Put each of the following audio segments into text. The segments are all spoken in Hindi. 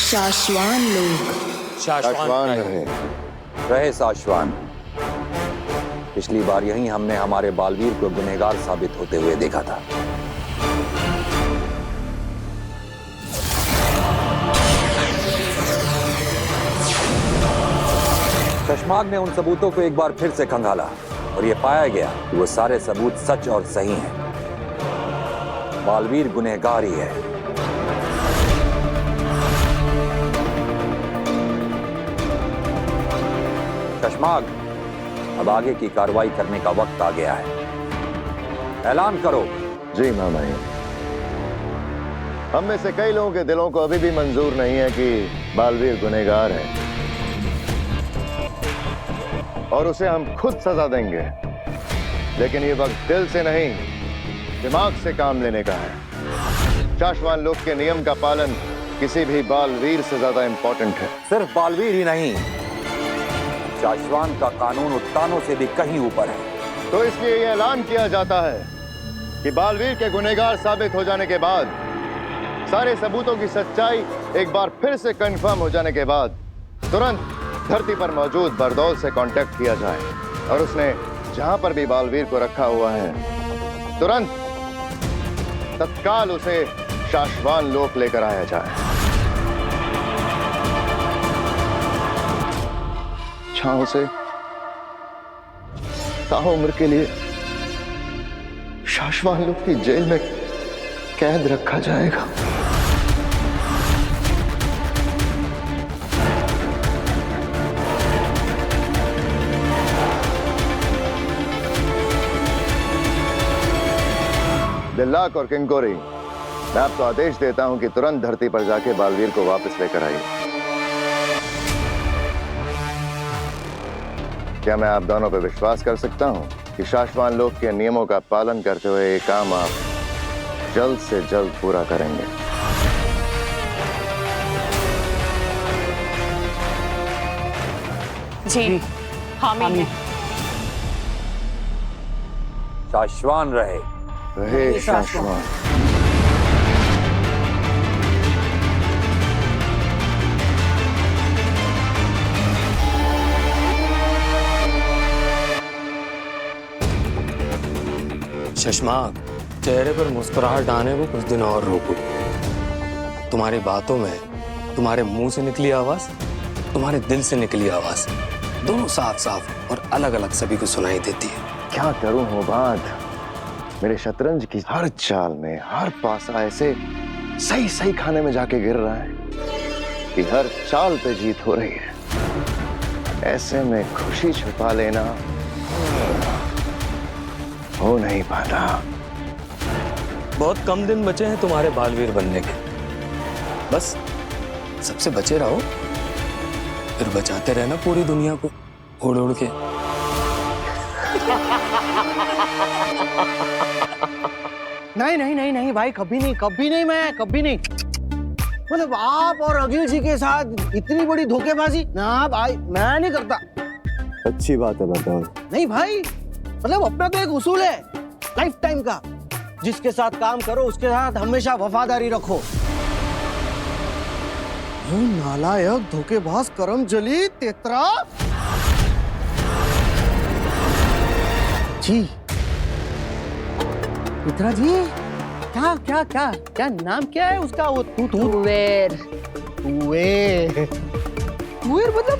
शाश्वान लोग। शाश्वान रहे शाश्वान। पिछली बार यहीं हमने हमारे बालवीर को गुनहगार साबित होते हुए देखा था। चश्माग ने उन सबूतों को एक बार फिर से खंगाला और यह पाया गया कि वो सारे सबूत सच और सही हैं। बालवीर गुनहगार ही है। चश्माग, अब आगे की कार्रवाई करने का वक्त आ गया है। ऐलान करो। जी मामा जी, हम में से कई लोगों के दिलों को अभी भी मंजूर नहीं है कि बालवीर गुनहगार है और उसे हम खुद सजा देंगे, लेकिन ये वक्त दिल से नहीं दिमाग से काम लेने का है। शाश्वान लोक के नियम का पालन किसी भी बालवीर से ज्यादा इंपॉर्टेंट है। सिर्फ बालवीर ही नहीं, शाश्वान का कानून उत्तानों से भी कहीं ऊपर है। तो इसलिए यह ऐलान किया जाता है कि बालवीर के गुनहगार साबित हो जाने के बाद, सारे सबूतों की सच्चाई एक बार फिर से कंफर्म हो जाने के बाद, तुरंत धरती पर मौजूद बरदौल से कांटेक्ट किया जाए और उसने जहां पर भी बालवीर को रखा हुआ है, तुरंत तत्काल उसे शाश्वान लोक लेकर आया जाए। जहां उसे ताउम्र के लिए शाश्वान लोक की जेल में कैद रखा जाएगा। दिल्लाक और किंकोरी, मैं आपको आदेश देता हूं कि तुरंत धरती पर जाके बालवीर को वापस लेकर आइए। क्या मैं आप दोनों पर विश्वास कर सकता हूं कि शाश्वान लोक के नियमों का पालन करते हुए ये काम आप जल्द से जल्द पूरा करेंगे? जी हामी है। शाश्वान रहे। रहे शाश्वान। चश्माग, चेहरे पर मुस्कुराहट आने को कुछ दिन और रोको। तुम्हारी बातों में तुम्हारे मुंह से निकली आवाज, तुम्हारे दिल से निकली आवाज, दोनों साफ साफ और अलग अलग सभी को सुनाई देती है। क्या करूं हो बात, मेरे शतरंज की हर चाल में हर पासा ऐसे सही सही खाने में जाके गिर रहा है कि हर चाल पे जीत हो रही है। ऐसे में खुशी छुपा लेना हो नहीं पाता। बहुत कम दिन बचे हैं तुम्हारे बालवीर बनने के। बस सबसे बचे रहो, फिर बचाते रहना पूरी दुनिया को उड़ उड़ के। नहीं नहीं नहीं नहीं भाई, कभी नहीं, कभी नहीं, मैं कभी नहीं। मतलब आप और अखिल जी के साथ इतनी बड़ी धोखेबाजी ना भाई, मैं नहीं करता। अच्छी बात है बताओ। नहीं भाई, मतलब अपना तो एक उसूल है लाइफ टाइम का, जिसके साथ काम करो उसके साथ हमेशा वफादारी रखो। नालायक, धोखेबाज, करमजली, तेतरा। जी मित्रा जी, क्या क्या क्या क्या नाम क्या है उसका? वो तुवेर। तुवेर मतलब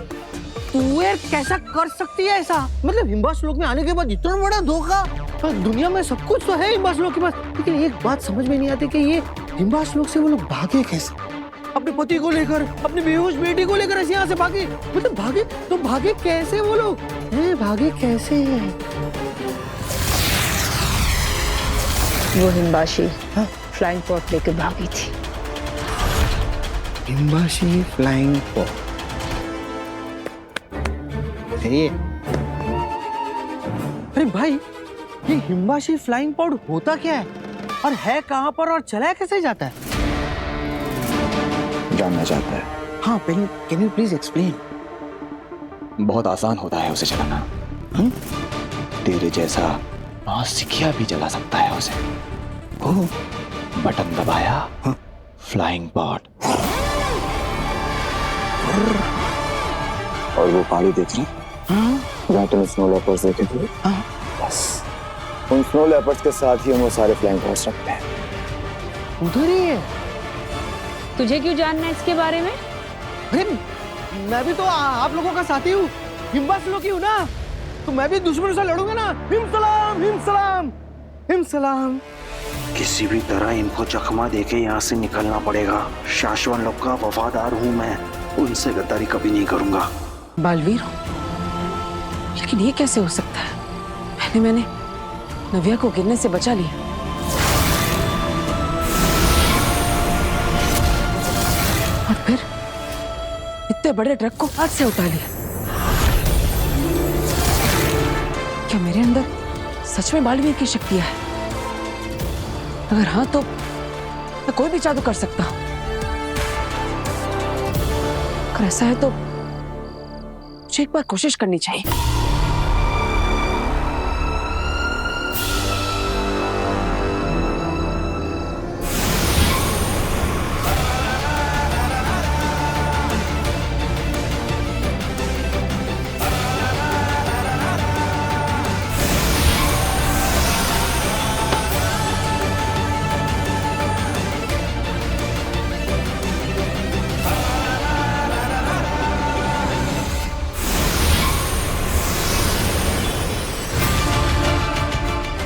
तुवेर कैसा कर सकती है ऐसा? मतलब हिम्बास लोक में आने के बाद इतना बड़ा धोखा। दुनिया में सब कुछ तो है हिम्बास लोक के पास, लेकिन एक बात समझ में नहीं आती कि ये हिम्बास लोक से वो लोग भागे कैसे? अपने पति को लेकर, अपनी बेहोश बेटी को लेकर ऐसे यहाँ से भागे। मतलब भागे तो भागे कैसे वो लोग? भागे कैसे? वो हिम्बाशी फ्लाइंग पॉट लेके भागी थी। हिम्बाशी फ्लाइंग पॉट। अरे भाई, ये हिम्बाशी फ्लाइंग पॉड होता क्या है और है कहाँ पर और चलाया कैसे जाता है? जानना चाहता है? हाँ, कैन यू प्लीज एक्सप्लेन? बहुत आसान होता है उसे चलाना। तेरे जैसा नौसिखिया भी चला सकता है उसे। बटन दबाया, फ्लाइंग पॉड। और वो पहाड़ी देख रहे जहाँ तुम स्नो लेपर्ड्स देखे थे, बस उन स्नो लेपर्ड्स के साथ ही हम वो सारे फ्लाइंग हॉर्स रखते हैं। उधर ही है। तुझे क्यों जानना है इसके बारे में? अरे मैं भी तो आप लोगों का साथी हूँ, हिम्बास लोग ही हूँ ना, तो मैं भी दुश्मनों से लड़ूंगा ना। हिम सलाम, हिम सलाम, हिम सलाम। किसी भी तरह इनको चकमा देके यहाँ से निकलना पड़ेगा। शाश्वन लोग का वफादार हूँ मैं, उनसे गद्दारी कभी नहीं करूंगा। बालवीर हो, लेकिन ये कैसे हो सकता है? पहले मैंने नव्या को गिरने से बचा लिया, और फिर इतने बड़े ट्रक को हाथ से उठा लिया। क्या मेरे अंदर सच में बालवीर की शक्तियां है? अगर हाँ तो मैं कोई भी जादू कर सकता हूं। अगर ऐसा है तो मुझे एक बार कोशिश करनी चाहिए।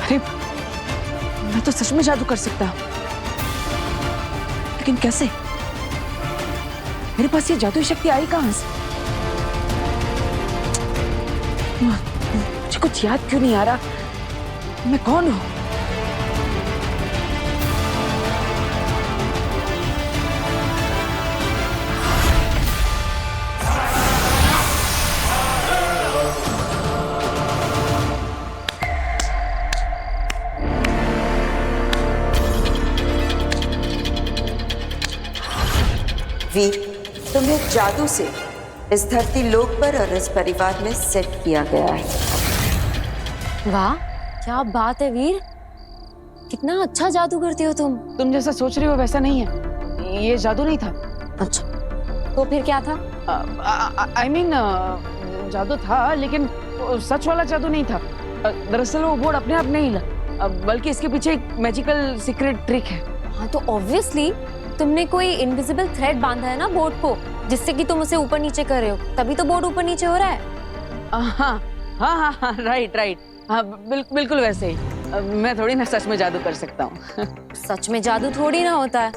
अरे मैं तो सच में जादू कर सकता हूं, लेकिन कैसे? मेरे पास ये जादुई शक्ति आई कहां से? मुझे कुछ याद क्यों नहीं आ रहा? मैं कौन हूं? वीर, तुम्हें जादू से इस धरती लोक पर और इस परिवार में सेट किया गया है। वाह, क्या बात है वीर, कितना अच्छा जादू करती हो तुम। तुम जैसा सोच रही हो वैसा नहीं है, ये जादू नहीं था। अच्छा, तो फिर क्या था? I mean, जादू था, लेकिन सच वाला जादू नहीं था। दरअसल वो बोर्ड अपने आप नहीं हिला, बल्कि इसके पीछे एक मैजिकल सीक्रेट ट्रिक है। हाँ, तो ऑब्वियसली तुमने कोई इनविजिबल थ्रेड बांधा है ना बोर्ड को, जिससे कि तुम उसे ऊपर नीचे कर रहे हो, तभी तो बोर्ड ऊपर नीचे हो रहा है। हाँ हाँ हाँ, राइट राइट, हाँ बिल्कुल वैसे ही। मैं थोड़ी ना सच में जादू कर सकता हूँ। सच में जादू थोड़ी ना होता है।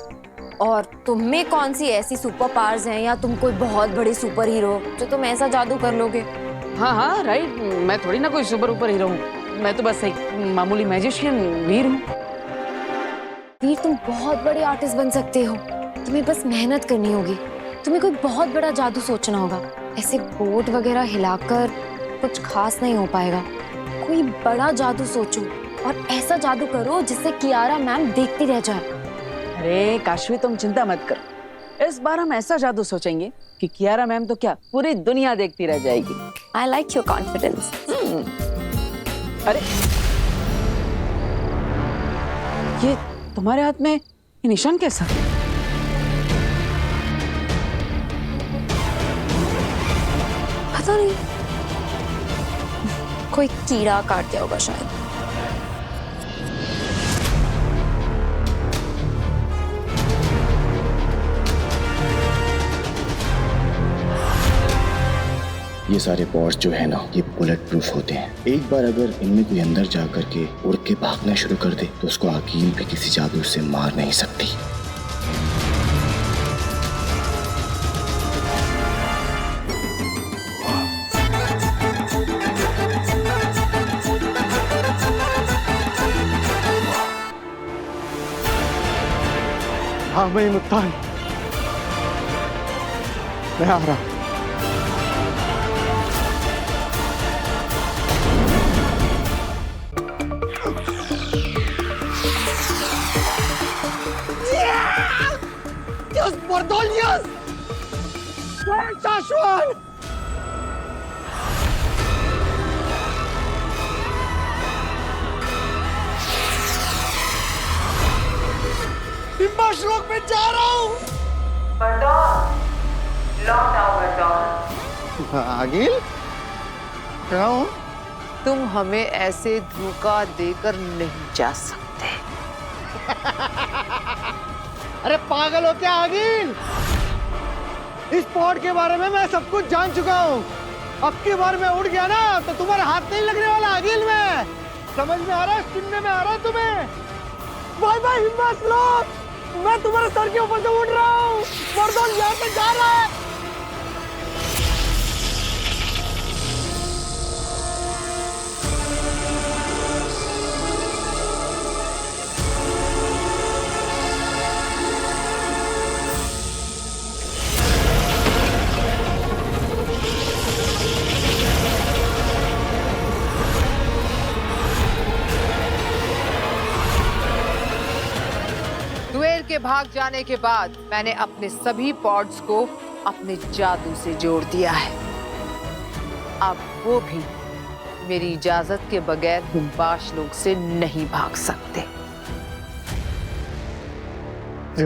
और तुम में कौन सी ऐसी सुपर पावर्स हैं, या तुम कोई बहुत बड़ी सुपर हीरो जो तुम ऐसा जादू कर लोगे? हाँ हाँ राइट, मैं थोड़ी ना कोई सुपर हीरो हूँ, मैं तो बस एक मामूली मैजिशियन वीर हूँ। वीर, तुम बहुत बड़े आर्टिस्ट बन सकते हो, तुम्हें बस मेहनत करनी होगी। तुम्हें कोई बहुत बड़ा जादू सोचना होगा। ऐसे बोर्ड वगैरह हिलाकर कुछ खास नहीं हो पाएगा। कोई बड़ा जादू सोचो और ऐसा जादू करो जिससे कियारा मैम देखती रह जाए। अरे काशवी, तुम चिंता मत करो, इस बार हम ऐसा जादू सोचेंगे कि कियारा मैम तो क्या, पूरी दुनिया देखती रह जाएगी। I like your confidence. अरे ये तुम्हारे हाथ में ये निशान कैसा? पता नहीं, कोई कीड़ा काट दिया होगा शायद। ये सारे पॉड्स जो है ना, ये बुलेट प्रूफ होते हैं। एक बार अगर इनमें कोई अंदर जा करके उड़ के भागना शुरू कर दे तो उसको हकीम भी किसी जादू से मार नहीं सकती। हाँ मैं मुत्तान, मैं आ रहा। Dios por dos Dios! शाश्वन! हिम्बाश्लोक में जा रहा हूँ। लौट आओ बरदौल। आगिल क्या हो? तुम हमें ऐसे धोखा देकर नहीं जा सकते। अरे पागल हो क्या आगिल? इस पॉड के बारे में मैं सब कुछ जान चुका हूँ। अब की बार मैं उड़ गया ना तो तुम्हारे हाथ नहीं लगने वाला आगिल में। समझ में आ रहा है, सुनने में आ रहा है तुम्हें? बाय बाय हिम्मत लोग, मैं तुम्हारे सर के ऊपर से उड़ रहा हूँ। बरदौल यहाँ पे जा रहा है। दुएल के भाग जाने के बाद मैंने अपने सभी पॉड्स को अपने जादू से जोड़ दिया है। अब वो भी मेरी इजाजत के बगैर हिम्बाश लोग से नहीं भाग सकते।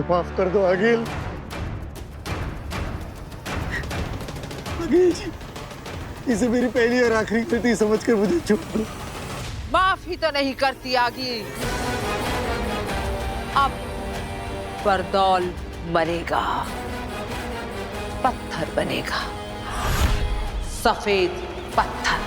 माफ कर दो आगिल। आगिल जी, इसे मेरी पहली और आखिरी गलती समझकर मुझे छोड़ दो। माफ ही तो नहीं करती आगी। अब बरदौल मरेगा, पत्थर बनेगा, सफेद पत्थर,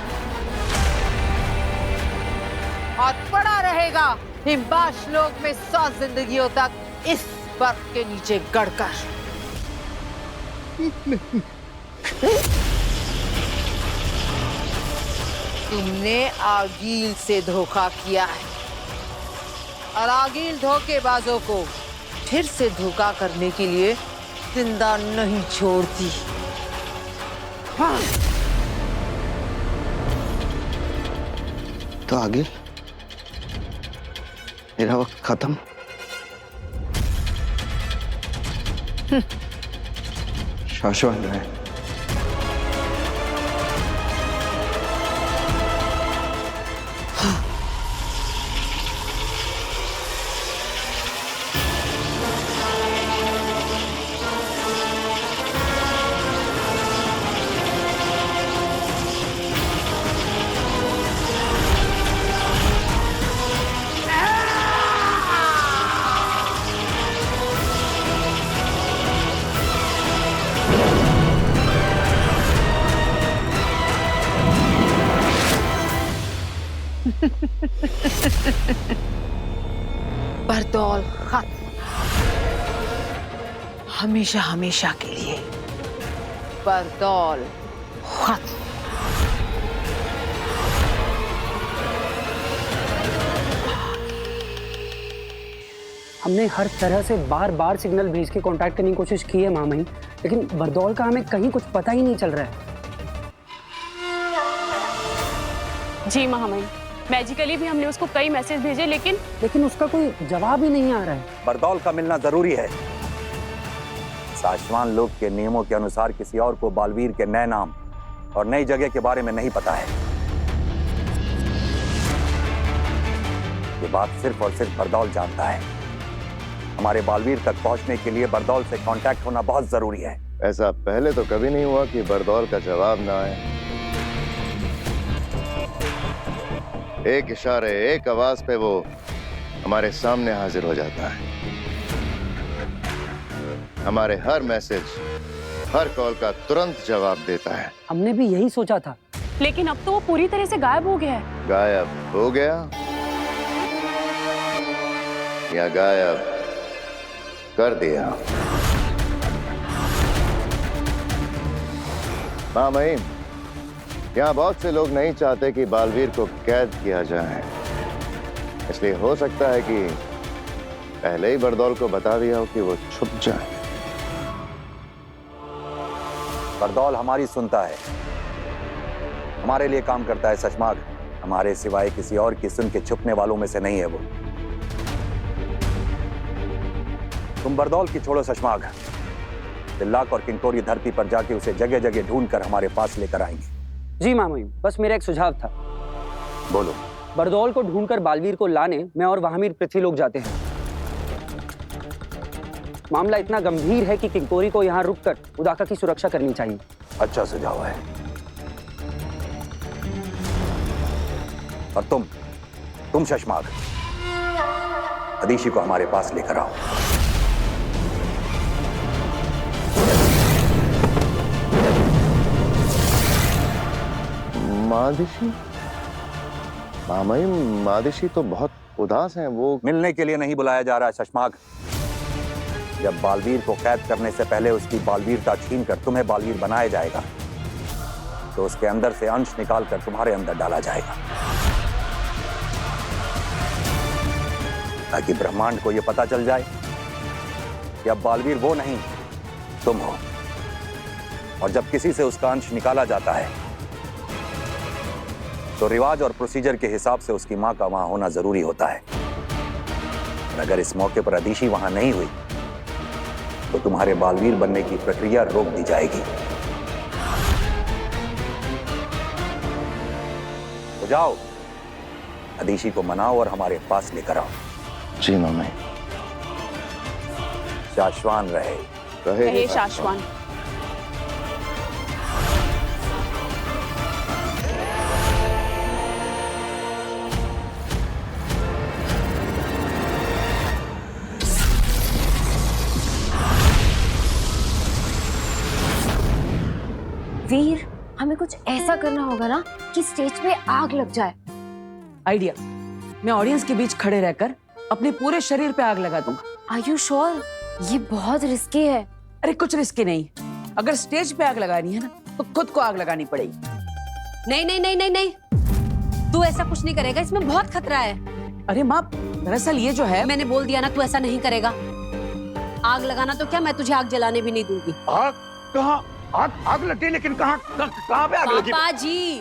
और पड़ा रहेगा हिम्बाश लोक में 100 जिंदगियों तक इस बर्फ के नीचे गड़कर। तुमने आगील से धोखा किया है और आगील धोखेबाजों को फिर से धोखा करने के लिए जिंदा नहीं छोड़ती। हाँ। तो आगिल, मेरा वक्त खत्म। शाश्वत है। बरदौल खत्म, हमेशा हमेशा के लिए। बरदौल खत्म। हमने हर तरह से बार बार सिग्नल भेज के कांटेक्ट करने की कोशिश की है मामई, लेकिन बरदौल का हमें कहीं कुछ पता ही नहीं चल रहा है। जी महामहिम, मैजिकली भी हमने उसको कई मैसेज भेजे लेकिन उसका कोई जवाब ही नहीं आ रहा है। बरदौल का मिलना जरूरी है। साशवान लोक के नियमों के अनुसार किसी और को बालवीर के नए नाम और नई जगह के बारे में नहीं पता है। ये बात सिर्फ और सिर्फ बरदौल जानता है। हमारे बालवीर तक पहुंचने के लिए बरदौल से कांटेक्ट होना बहुत जरूरी है। ऐसा पहले तो कभी नहीं हुआ कि बरदौल का जवाब ना आए। एक इशारे, एक आवाज पे वो हमारे सामने हाजिर हो जाता है। हमारे हर मैसेज, हर कॉल का तुरंत जवाब देता है। हमने भी यही सोचा था, लेकिन अब तो वो पूरी तरह से गायब हो गया है। गायब हो गया या गायब कर दिया? मामई, यहाँ बहुत से लोग नहीं चाहते कि बालवीर को कैद किया जाए, इसलिए हो सकता है कि पहले ही बरदौल को बता दिया हो कि वो छुप जाए। बरदौल हमारी सुनता है, हमारे लिए काम करता है सचमाग। हमारे सिवाय किसी और की सुन के छुपने वालों में से नहीं है वो। तुम बरदौल की छोड़ो सचमाग, तिल्लाक और किंकोरी धरती पर जाके उसे जगह जगह ढूंढकर हमारे पास लेकर आएंगे। जी मामई, बस मेरा एक सुझाव था। बोलो। बरदौल को ढूंढकर बालवीर को लाने मैं और वहामीर पृथ्वी लोग जाते हैं। मामला इतना गंभीर है कि किंकोरी को यहाँ रुककर उदाका की सुरक्षा करनी चाहिए। अच्छा सुझाव है। और तुम शशमाग, अदीशी को हमारे पास लेकर आओ। मादिशी? मामाई, मादिशी तो बहुत उदास हैं। वो मिलने के लिए नहीं बुलाया जा रहा है शशमाग। जब बालवीर को कैद करने से पहले उसकी बालवीरता छीनकर तुम्हें बालवीर बनाया जाएगा, तो उसके अंदर से अंश निकालकर तुम्हारे अंदर डाला जाएगा, ताकि ब्रह्मांड को यह पता चल जाए कि अब बालवीर वो नहीं तुम हो। और जब किसी से उसका अंश निकाला जाता है तो रिवाज और प्रोसीजर के हिसाब से उसकी मां का वहां होना जरूरी होता है। और अगर इस मौके पर अदीशी वहां नहीं हुई तो तुम्हारे बालवीर बनने की प्रक्रिया रोक दी जाएगी। तो जाओ, अदीशी को मनाओ और हमारे पास लेकर आओ। जी मामाई। शाश्वान रहे। रहे शाश्वान। वीर, हमें कुछ ऐसा करना होगा ना कि स्टेज पे आग लग जाए। आइडिया, मैं ऑडियंस के बीच खड़े रहकर अपने पूरे शरीर पे आग लगा दूंगा। Are you sure? ये बहुत रिस्की है। अरे कुछ रिस्की नहीं, अगर स्टेज पे आग लगानी है ना तो खुद को आग लगानी पड़ेगी। नहीं नहीं नहीं नहीं नहीं, तू ऐसा कुछ नहीं करेगा, इसमें बहुत खतरा है। अरे माँ, दरअसल ये जो है, मैंने बोल दिया ना, तू ऐसा नहीं करेगा। आग लगाना तो क्या, मैं तुझे आग जलाने भी नहीं दूंगी। आग कहाँ? आग लगी, लेकिन कहाँ पे आग लगी? पापा जी,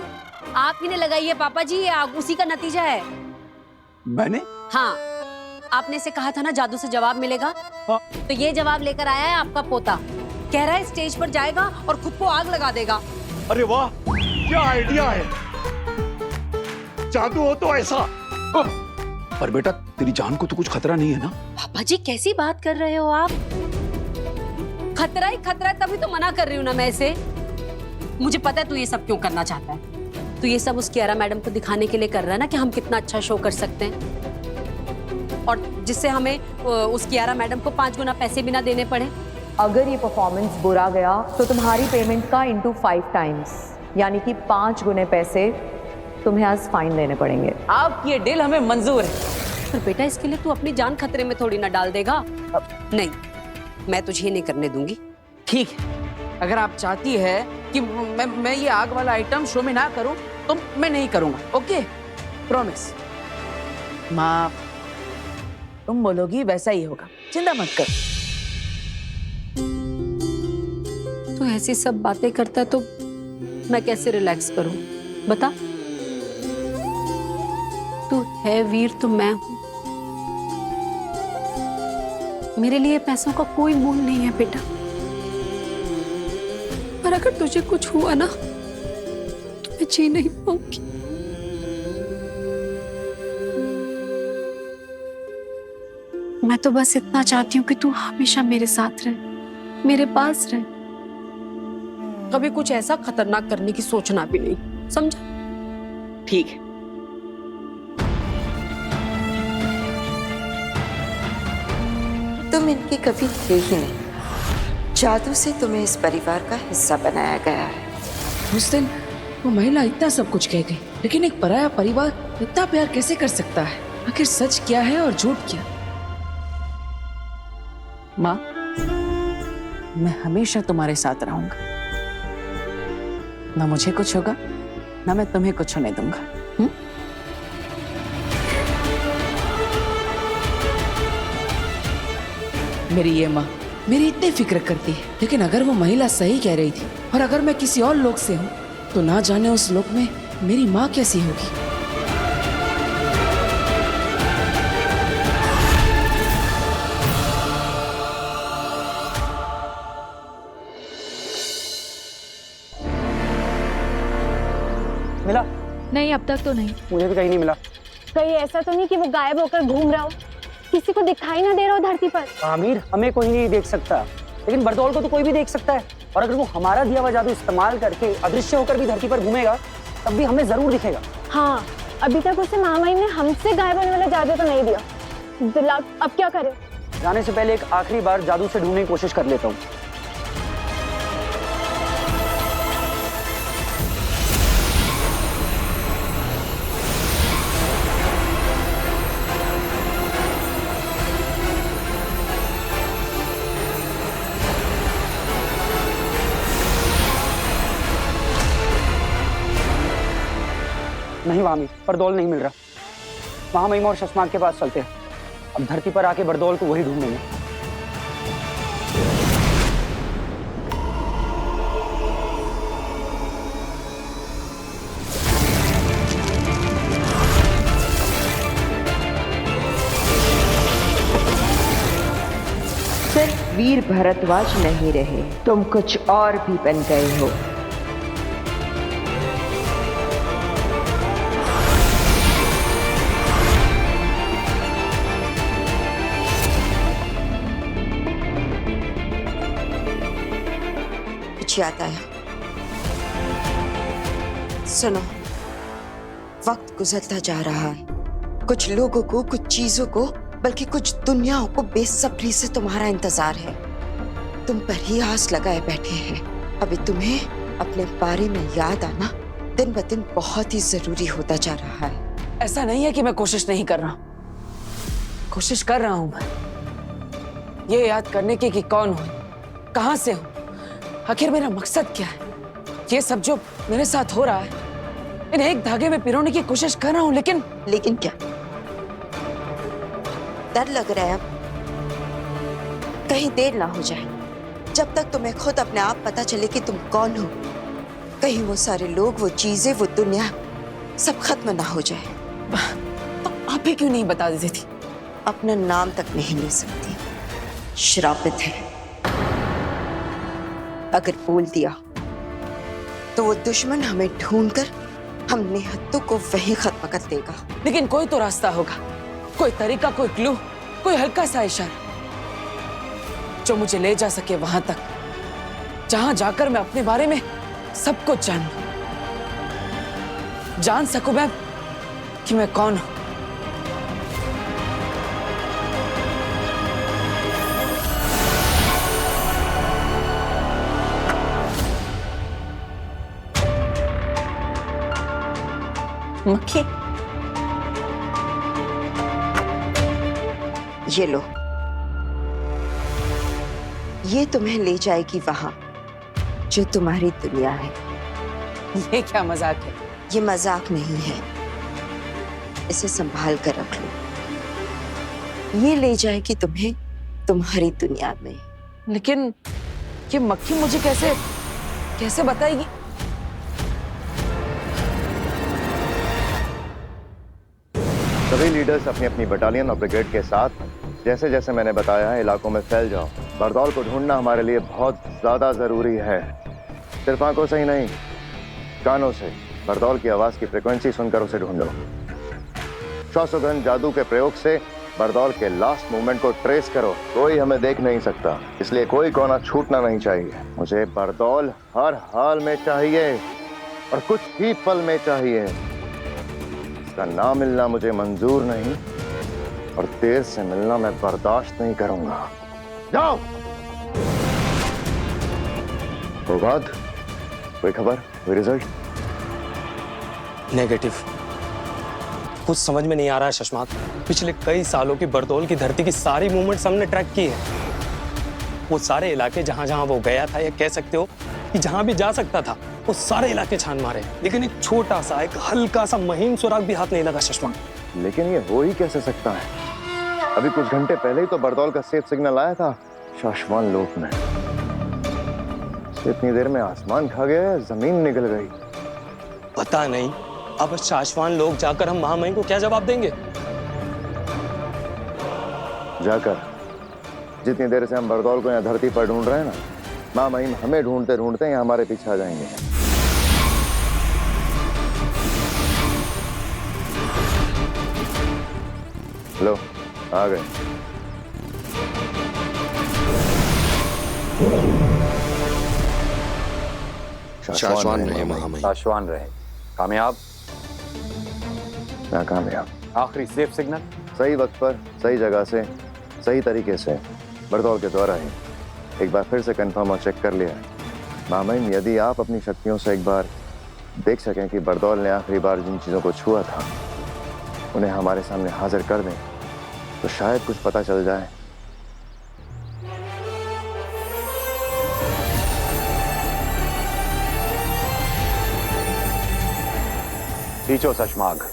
आप ही ने लगाई है पापा जी, ये आग उसी का नतीजा है। मैंने? हाँ, आपने से कहा था ना जादू से जवाब मिलेगा। हाँ। तो ये जवाब लेकर आया है आपका पोता। कह रहा है स्टेज पर जाएगा और खुद को आग लगा देगा। अरे वाह, क्या आइडिया है। जादू हो तो ऐसा। पर बेटा, तेरी जान को तो कुछ खतरा नहीं है ना? पापा जी कैसी बात कर रहे हो आप? खतरा ही खतरा है, तभी तो मना कर रही हूँ ना मैं इसे। मुझे पता है तू ये सब क्यों करना चाहता है। तू ये सब उस कियारा मैडम को दिखाने के लिए कर रहा है ना कि हम कितना अच्छा शो कर सकते हैं, और जिससे हमें उस कियारा मैडम को 5 गुना पैसे भी ना देने पड़े। अगर ये परफॉर्मेंस बुरा गया तो तुम्हारी पेमेंट का इंटू 5 टाइम्स, यानी कि 5 गुने पैसे तुम्हें आज फाइन देने पड़ेंगे। आपकी ये डील हमें मंजूर है। पर बेटा, इसके लिए तू अपनी जान खतरे में थोड़ी ना डाल देगा। नहीं, मैं तुझे नहीं करने दूंगी। ठीक है, अगर आप चाहती है कि मैं ये आग वाला आइटम शो में ना करूं तो मैं नहीं करूंगा। Okay, promise. माँ, तुम बोलोगी वैसा ही होगा, चिंता मत कर। तू ऐसी सब बातें करता तो मैं कैसे रिलैक्स करूं, बता। तू है वीर तो मैं हूं। मेरे लिए पैसों का कोई मूल नहीं है बेटा, पर अगर तुझे कुछ हुआ ना तो मैं जी नहीं पाऊंगी। मैं तो बस इतना चाहती हूँ कि तू हमेशा मेरे साथ रहे, मेरे पास रहे, कभी कुछ ऐसा खतरनाक करने की सोचना भी नहीं, समझा? ठीक है। तुम इनकी कभी थे ही नहीं। जादू से तुम्हें इस परिवार का हिस्सा बनाया गया है। उस दिन वो महिला इतना सब कुछ कह गई, लेकिन एक पराया परिवार इतना प्यार कैसे कर सकता है? आखिर सच क्या है और झूठ क्या? माँ, मैं हमेशा तुम्हारे साथ रहूंगा। ना मुझे कुछ होगा, ना मैं तुम्हें कुछ होने दूंगा। मेरी ये माँ मेरी इतनी फिक्र करती है, लेकिन अगर वो महिला सही कह रही थी और अगर मैं किसी और लोग से हूँ तो ना जाने उस लोक में मेरी माँ कैसी होगी। मिला? नहीं, अब तक तो नहीं। मुझे भी कहीं नहीं मिला। कहीं ऐसा तो नहीं कि वो गायब होकर घूम रहा हो? किसी को दिखाई ना दे रहा हो धरती पर। आमिर, हमें कोई नहीं देख सकता, लेकिन बरदौल को तो कोई भी देख सकता है। और अगर वो हमारा दिया हुआ जादू इस्तेमाल करके अदृश्य होकर भी धरती पर घूमेगा, तब भी हमें जरूर दिखेगा। हाँ, अभी तक उसे महामहिम ने हमसे गायब होने वाला जादू तो नहीं दिया। दिला, अब क्या करें? जाने से पहले एक आखिरी बार जादू से ढूंढने की कोशिश कर लेता हूँ। नहीं वामी, बरदौल नहीं मिल रहा। महामहिम और शशमाग के पास चलते हैं। अब धरती पर आके बरदौल को वही ढूंढेंगे। सिर्फ वीर भरद्वाज नहीं रहे, तुम कुछ और भी बन गए हो। याद आया, सुनो, वक्त गुजरता जा रहा है। कुछ लोगों को, कुछ चीजों को, बल्कि कुछ दुनियाओं को बेसब्री से तुम्हारा इंतजार है। तुम पर ही आस लगाए बैठे हैं। अभी तुम्हें अपने बारे में याद आना दिन ब दिन बहुत ही जरूरी होता जा रहा है। ऐसा नहीं है कि मैं कोशिश नहीं कर रहा हूं, कोशिश कर रहा हूं मैं ये याद करने की कि कौन हूं, कहां से हूं, आखिर मेरा मकसद क्या है। ये सब जो मेरे साथ हो रहा है, इन्हें एक धागे में पिरोने की कोशिश कर रहा हूं, लेकिन क्या डर लग रहा है? अब कहीं देर ना हो जाए। जब तक तुम्हें खुद अपने आप पता चले कि तुम कौन हो, कहीं वो सारे लोग, वो चीजें, वो दुनिया सब खत्म ना हो जाए। तो आप ही क्यों नहीं बता देती थी? अपना नाम तक नहीं ले सकती, श्रापित है। अगर बोल दिया तो वो दुश्मन हमें ढूंढकर हम निहत्तों को वहीं खत्म कर देगा। लेकिन कोई तो रास्ता होगा, कोई तरीका, कोई क्लू, कोई हल्का सा इशारा जो मुझे ले जा सके वहां तक, जहां जाकर मैं अपने बारे में सब कुछ जान सकूं मैं कि मैं कौन हूं। मक्खी, ये लो, ये तुम्हें ले जाएगी वहां जो तुम्हारी दुनिया है। ये क्या मजाक है? ये मजाक नहीं है, इसे संभाल कर रख लो। ये ले जाएगी तुम्हें तुम्हारी दुनिया में। लेकिन ये मक्खी मुझे कैसे बताएगी? सभी लीडर्स अपनी अपनी बटालियन और ब्रिगेड के साथ जैसे जैसे मैंने बताया है इलाकों में फैल जाओ। बरदौल को ढूंढना हमारे लिए बहुत ज्यादा जरूरी है। सिर्फ आंखों से ही नहीं, कानों से बरदौल की आवाज की फ्रीक्वेंसी सुनकर उसे ढूंढो। श्वासोगंध जादू के प्रयोग से बरदौल के लास्ट मूवमेंट को ट्रेस करो। कोई हमें देख नहीं सकता, इसलिए कोई कोना छूटना नहीं चाहिए। मुझे बरदौल हर हाल में चाहिए और कुछ ही पल में चाहिए। इसका ना मिलना मुझे मंजूर नहीं और देर से मिलना मैं बर्दाश्त नहीं करूंगा। जाओ। प्रभात, कोई खबर, कोई रिजल्ट? नेगेटिव। कुछ समझ में नहीं आ रहा है शशमाक। पिछले कई सालों की बरदौल की धरती की सारी मूवमेंट्स हमने ट्रैक की है। वो सारे इलाके जहां जहां वो गया था, या कह सकते हो कि जहां भी जा सकता था, वो सारे इलाके छान मारे, लेकिन एक छोटा सा, एक हल्का सा महीन सुराग भी हाथ नहीं लगा शशमाक। लेकिन ये हो ही कैसे सकता है? अभी कुछ घंटे पहले ही तो बरदौल का सेफ सिग्नल आया था शाश्वान लोक में। इतनी देर में आसमान खा गया, जमीन निकल गई। पता नहीं अब शाश्वान लोग जाकर हम महामहिम को क्या जवाब देंगे? जाकर जितनी देर से हम बरदौल को यहाँ धरती पर ढूंढ रहे हैं ना, महामहिम हमें ढूंढते ढूंढते यहाँ हमारे पीछे आ जाएंगे। हेलो, आ गए। शाश्वान रहे महामहिम। शाश्वान रहे। कामयाब? नाकामयाब। आखिरी सेफ सिग्नल? सही वक्त पर, सही जगह से, सही तरीके से बरदौल के द्वारा ही एक बार फिर से कंफर्म और चेक कर लिया। मामइन, यदि आप अपनी शक्तियों से एक बार देख सकें कि बरदौल ने आखिरी बार जिन चीज़ों को छुआ था उन्हें हमारे सामने हाजिर कर दें तो शायद कुछ पता चल जाए। खींचो शशमाग।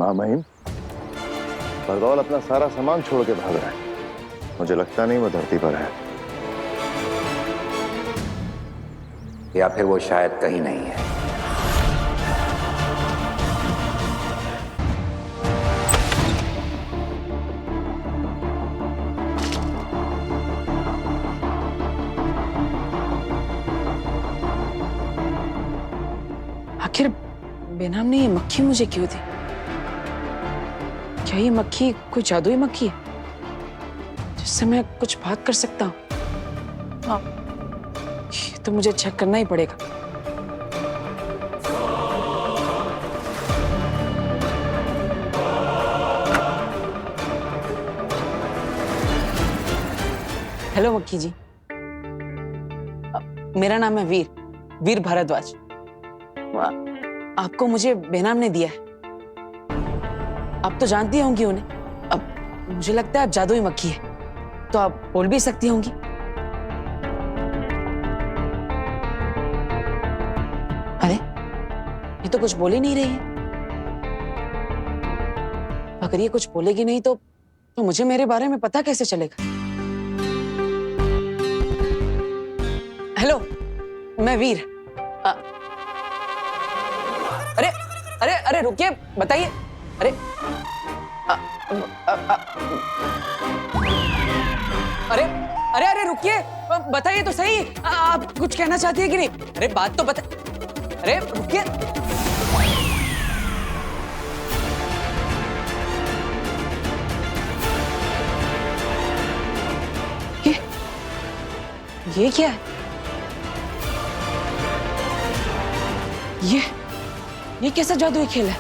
मामइन, बरदौल अपना सारा सामान छोड़ के भाग रहा है। मुझे लगता नहीं वो धरती पर है, या फिर वो शायद कहीं नहीं है। आखिर बेनाम ने ये मक्खी मुझे क्यों दी? क्या ये मक्खी कोई जादुई मक्खी है जिससे मैं कुछ बात कर सकता हूँ? ये तो मुझे चेक करना ही पड़ेगा। हेलो मक्खी जी, मेरा नाम है वीर भारद्वाज। आपको मुझे बेनाम ने दिया है। आप तो जानती होंगी उन्हें। अब मुझे लगता है आप जादुई मक्खी है, तो आप बोल भी सकती होंगी। अरे ये तो कुछ बोल ही नहीं रही है। अगर ये कुछ बोलेगी नहीं तो मुझे मेरे बारे में पता कैसे चलेगा? हेलो, मैं वीर। अरे अरे अरे रुकिए, बताइए। अरे अरे अरे अरे रुकिए, बताइए तो सही। आप कुछ कहना चाहती है कि नहीं? अरे बात तो बता। अरे रुकिए। ये क्या है? ये कैसा जादुई खेल है?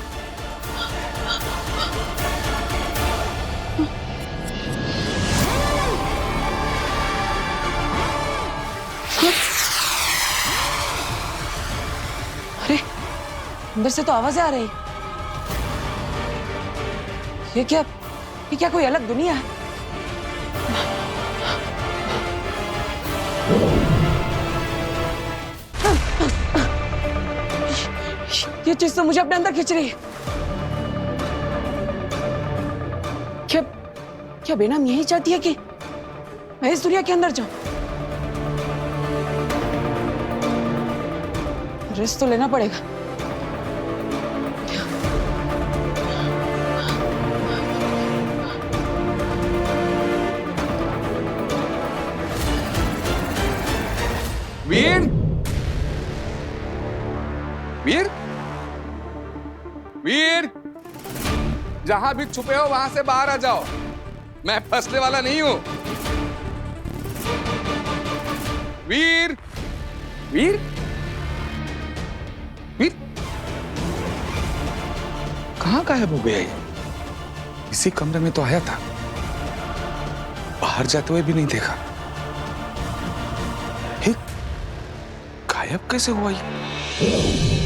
अरे अंदर से तो आवाजें आ रही। ये क्या कोई अलग दुनिया है? ये चीज तो मुझे अपने अंदर खींच रही है। क्या बेनाम यही चाहती है कि मैं इस दुनिया के अंदर जाऊं? रिस्क तो लेना पड़ेगा। वीर, वीर, वीर, जहां भी छुपे हो वहां से बाहर आ जाओ। मैं फंसने वाला नहीं हूं। वीर, वीर, वीर, कहां गायब हो गया ये? इसी कमरे में तो आया था, बाहर जाते हुए भी नहीं देखा। गायब कैसे हुआ ये?